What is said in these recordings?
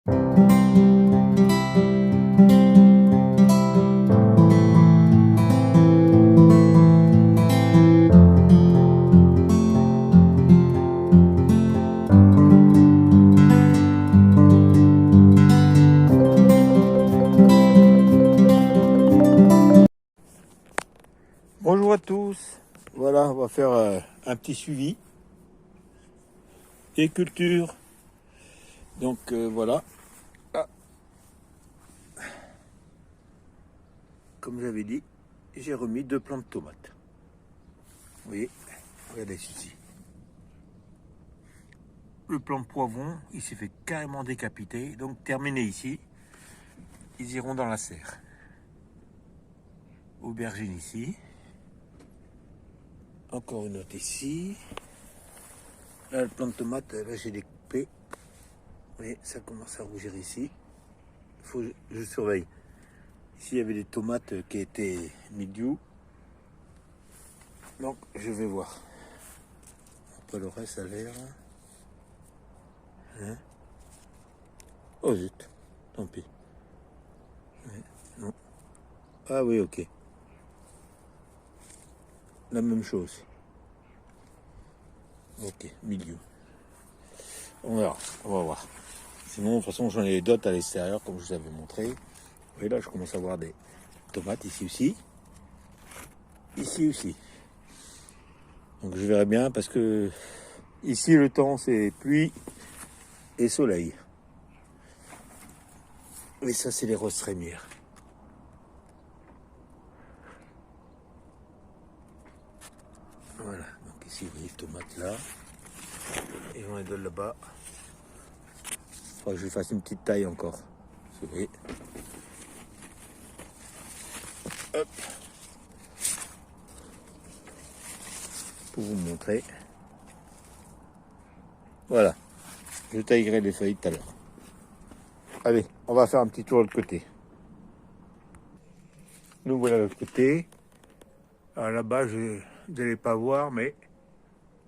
Bonjour à tous, voilà, on va faire un petit suivi et culture. Donc voilà, ah. Comme j'avais dit, j'ai remis 2 plants de tomates. Vous voyez, regardez ceci. Le plant de poivron, il s'est fait carrément décapiter, donc terminé ici. Ils iront dans la serre. Aubergine ici. Encore une autre ici. Là, le plant de tomate, là j'ai découpé. Vous voyez, ça commence à rougir ici. Faut que je surveille. Ici, il y avait des tomates qui étaient milieu. Donc, je vais voir. Après, le reste, ça a l'air. Hein? Oh zut, tant pis. Ouais, non. Ah oui, ok. La même chose. Ok, milieu. On verra, on va voir. Sinon, de toute façon, j'en ai d'autres à l'extérieur, comme je vous avais montré. Et là, je commence à voir des tomates ici aussi. Ici aussi. Donc, je verrai bien parce que ici, le temps, c'est pluie et soleil. Et ça, c'est les roses trémières. Voilà. Donc, ici, vous voyez les tomates là. Et on les donne là-bas. Il faudra que je fasse une petite taille encore. Vous voyez. Hop. Pour vous montrer. Voilà. Je taillerai les feuilles tout à l'heure. Allez, on va faire un petit tour de l'autre côté. Nous voilà de l'autre côté. Alors là-bas, vous n'allez pas voir, mais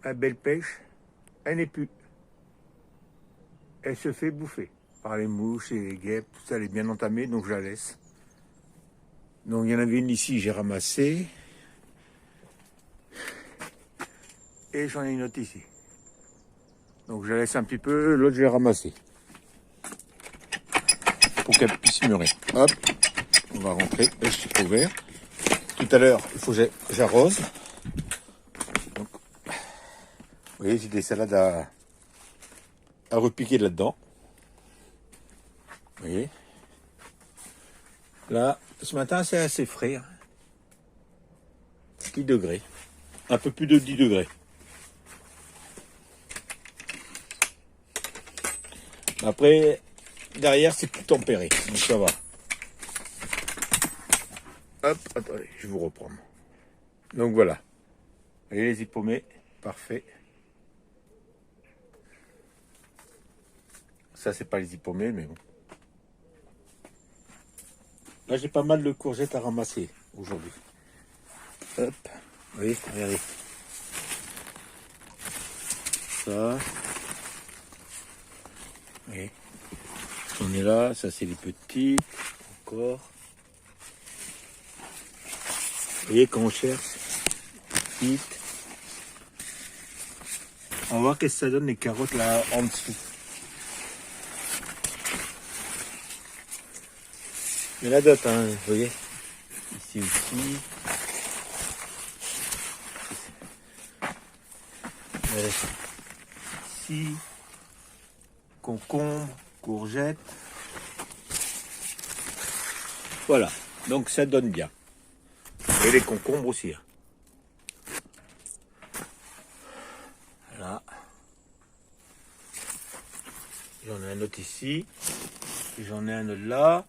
la belle pêche, elle n'est plus. Elle se fait bouffer par les mouches et les guêpes. Tout ça, elle est bien entamée, donc je la laisse. Donc il y en avait une ici, j'ai ramassé. Et j'en ai une autre ici. Donc je la laisse un petit peu, l'autre je l'ai ramassée. Pour qu'elle puisse mûrir. Hop, on va rentrer, je suis ouvert. Tout à l'heure, il faut que j'arrose. Donc, vous voyez, j'ai des salades à repiquer là-dedans. Vous voyez. Là, ce matin, c'est assez frais. 10 degrés. Un peu plus de 10 degrés. Après, derrière, c'est plus tempéré. Donc ça va. Hop, attendez, je vais vous reprendre. Donc voilà. Vous voyez les hippomées. Parfait. Ça, c'est pas les hippomées, mais bon. Là, j'ai pas mal de courgettes à ramasser aujourd'hui. Hop. Vous voyez, regardez. Ça. Vous voyez. On est là. Ça, c'est les petites. Encore. Vous voyez, quand on cherche, petites. On va voir qu'est-ce que ça donne les carottes là en dessous. Il y en a d'autres, hein, vous voyez. Ici aussi. Ici. Concombre, courgettes. Voilà. Donc ça donne bien. Et les concombres aussi. Hein. Voilà. J'en ai un autre ici. J'en ai un autre là.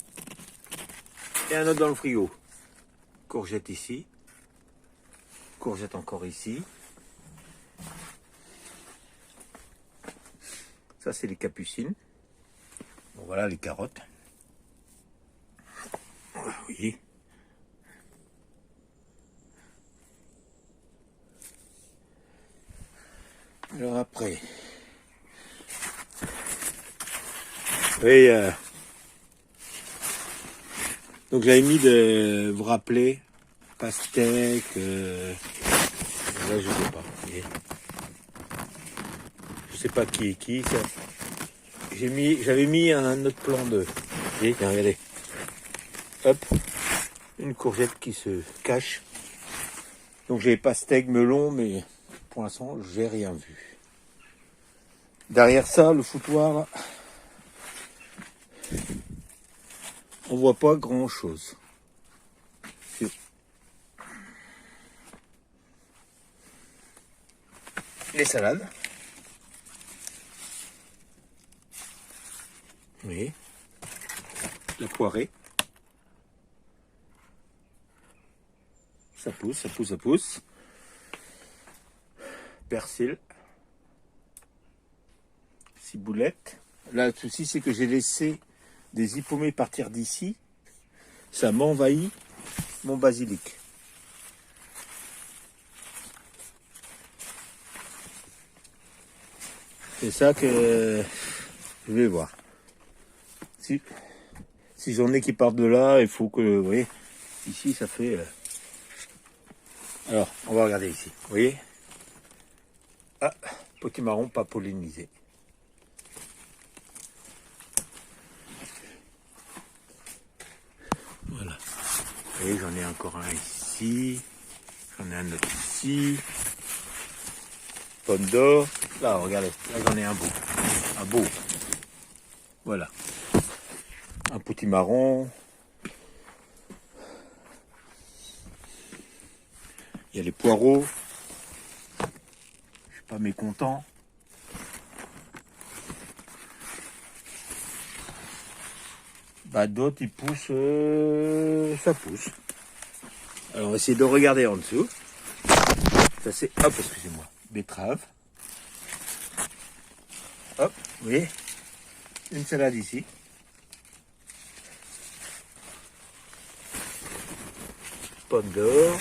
Et un autre dans le frigo. Courgette ici. Courgette encore ici. Ça, c'est les capucines. Bon, voilà les carottes. Oui. Alors après, Oui, donc j'avais mis de vous rappeler pastèque. Là, je sais pas. Et je sais pas qui est qui. J'avais mis un autre plan de. Et regardez. Hop, une courgette qui se cache. Donc j'ai pastèque, melon, mais pour l'instant, j'ai rien vu. Derrière ça, le foutoir, on voit pas grand chose. Les salades. Oui. La poirée. Ça pousse, ça pousse, ça pousse. Persil. Ciboulette. Là, le souci, c'est que j'ai laissé des hippomées partir d'ici. Ça m'envahit mon basilic. C'est ça que je vais voir. Si j'en ai qui partent de là, il faut que, vous voyez, ici ça fait... Alors, on va regarder ici, vous voyez. Ah, potimarron pas pollinisé. Voilà. Vous voyez, j'en ai encore un ici. J'en ai un autre ici. Pomme d'or. Là, regardez, là j'en ai un beau. Un beau. Voilà. Un potimarron. Il y a les poireaux. Je suis pas mécontent. Bah d'autres ils poussent, ça pousse. Alors on va essayer de regarder en dessous. Ça c'est, hop, excusez-moi, betterave. Hop, vous voyez, une salade ici. Pomme d'or.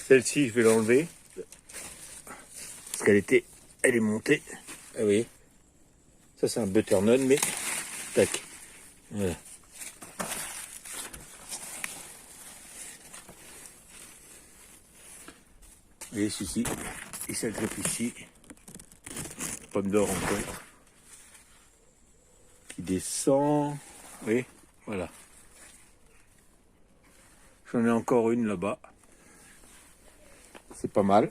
Celle-ci, je vais l'enlever. Parce elle est montée. Ah oui. Ça, c'est un butternut, mais tac. Voilà. Vous voyez, celui-ci. Et ça grippe ici. Pomme d'or encore. Qui descend. Vous voyez, voilà. J'en ai encore une là-bas. C'est pas mal.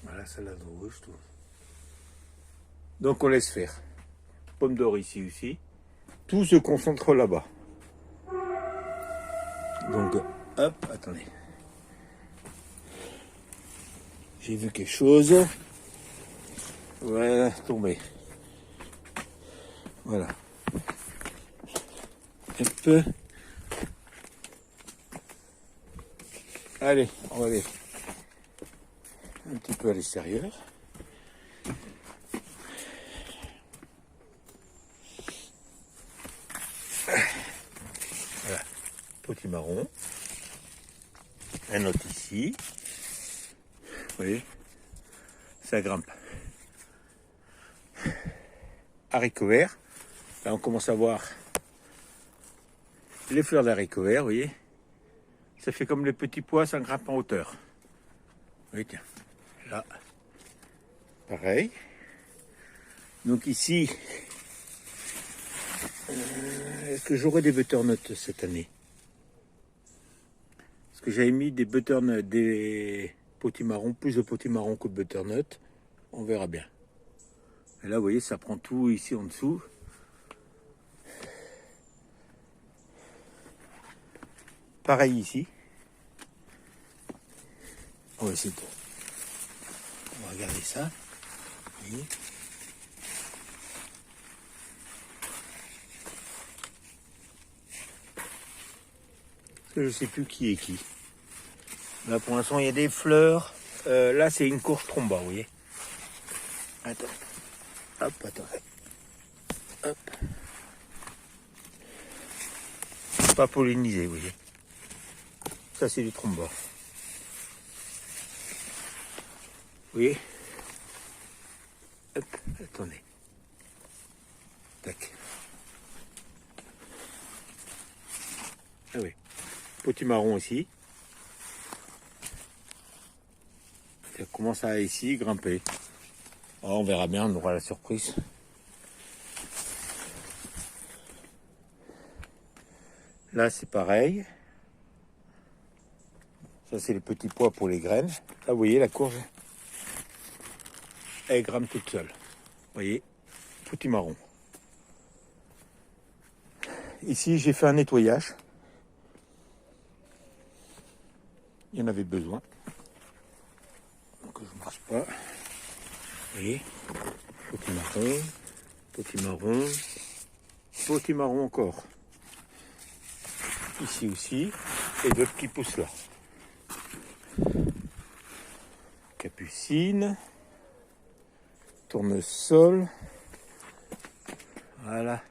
Voilà, salade rouge, tout. Donc on laisse faire. Pomme d'or ici aussi. Tout se concentre là-bas. Donc, hop, attendez. J'ai vu quelque chose. Voilà, tombé. Voilà. Hop. Allez, on va aller un petit peu à l'extérieur. Voilà, potimarron. Un autre ici. Vous voyez, ça grimpe. Haricots verts. Là, on commence à voir les fleurs d'haricots verts, vous voyez. Ça fait comme les petits pois, ça grimpe en hauteur. Oui, tiens. Là, pareil. Donc ici, est-ce que j'aurai des butternuts cette année? Parce que j'avais mis des butternuts, des potimarrons, plus de potimarrons que de butternuts. On verra bien. Et là, vous voyez, ça prend tout ici en dessous. Pareil ici. On va essayer de... On va regarder ça. Vous voyez. Parce que je sais plus qui est qui. Là, pour l'instant, il y a des fleurs. Là, c'est une courge tromba, vous voyez. Attends. Hop, attends. Hop. Pas pollinisé, vous voyez. Ça, c'est du tromba. Vous voyez. Hop, attendez. Tac. Ah oui. Potimarron aussi. Ça commence à ici grimper. Alors, on verra bien, on aura la surprise. Là, c'est pareil. Ça, c'est les petits pois pour les graines. Là, vous voyez, la courge, elle grimpe toute seule. Vous voyez, potimarron. Ici, j'ai fait un nettoyage. Il y en avait besoin. Donc, je ne marche pas. Vous voyez, potimarron, potimarron, potimarron encore. Ici aussi, et d'autres qui poussent là. Capucine, tournesol. Voilà.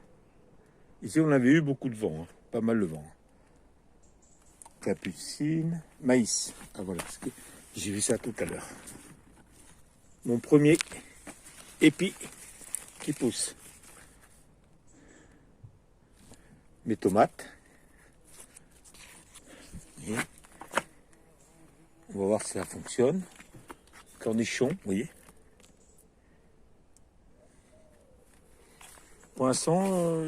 Ici, on avait eu beaucoup de vent, hein, pas mal de vent. Capucine, maïs. Ah voilà, j'ai vu ça tout à l'heure. Mon premier épi qui pousse. Mes tomates. Et on va voir si ça fonctionne. Cornichons, vous voyez. Pour l'instant,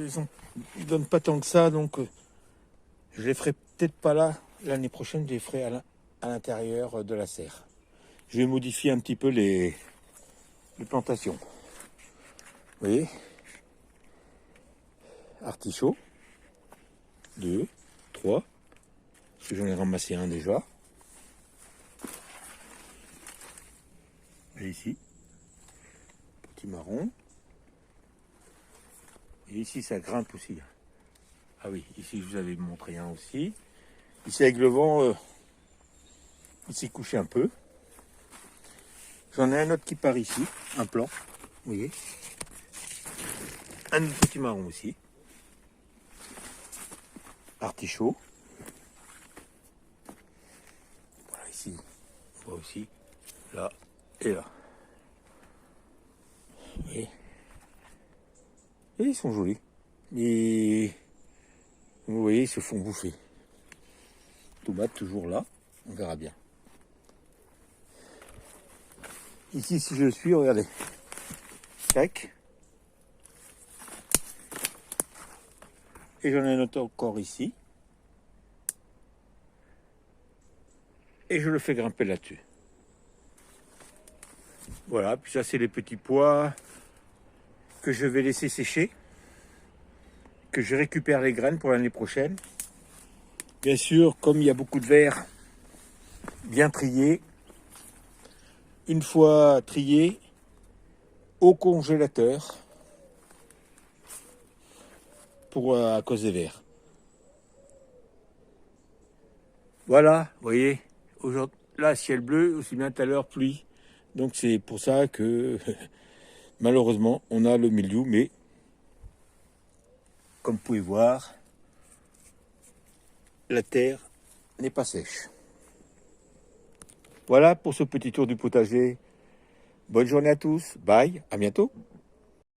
ils donnent pas tant que ça, donc je les ferai peut-être pas là. L'année prochaine, je les ferai à l'intérieur de la serre. Je vais modifier un petit peu les plantations. Vous voyez, artichaut, 2, 3, parce que j'en ai ramassé un déjà. Et ici, potimarron. Et ici, ça grimpe aussi. Ah oui, ici, je vous avais montré un aussi. Ici, avec le vent, il s'est couché un peu. J'en ai un autre qui part ici, un plan, vous voyez. Un potimarron aussi. Artichaut. Voilà, ici, on voit aussi, là et là. Vous voyez. Et ils sont jolis. Et vous voyez, ils se font bouffer. Tomates toujours là, on verra bien. Ici, si je suis, regardez. Tac. Et j'en ai un autre encore ici. Et je le fais grimper là-dessus. Voilà, puis ça c'est les petits pois que je vais laisser sécher. Que je récupère les graines pour l'année prochaine. Bien sûr, comme il y a beaucoup de verre, bien trié. Une fois trié, au congélateur pour à cause des vers. Voilà, vous voyez, aujourd'hui, là, ciel bleu, aussi bien tout à l'heure, pluie. Donc c'est pour ça que malheureusement, on a le mildiou, mais comme vous pouvez voir, la terre n'est pas sèche. Voilà pour ce petit tour du potager. Bonne journée à tous. Bye, à bientôt.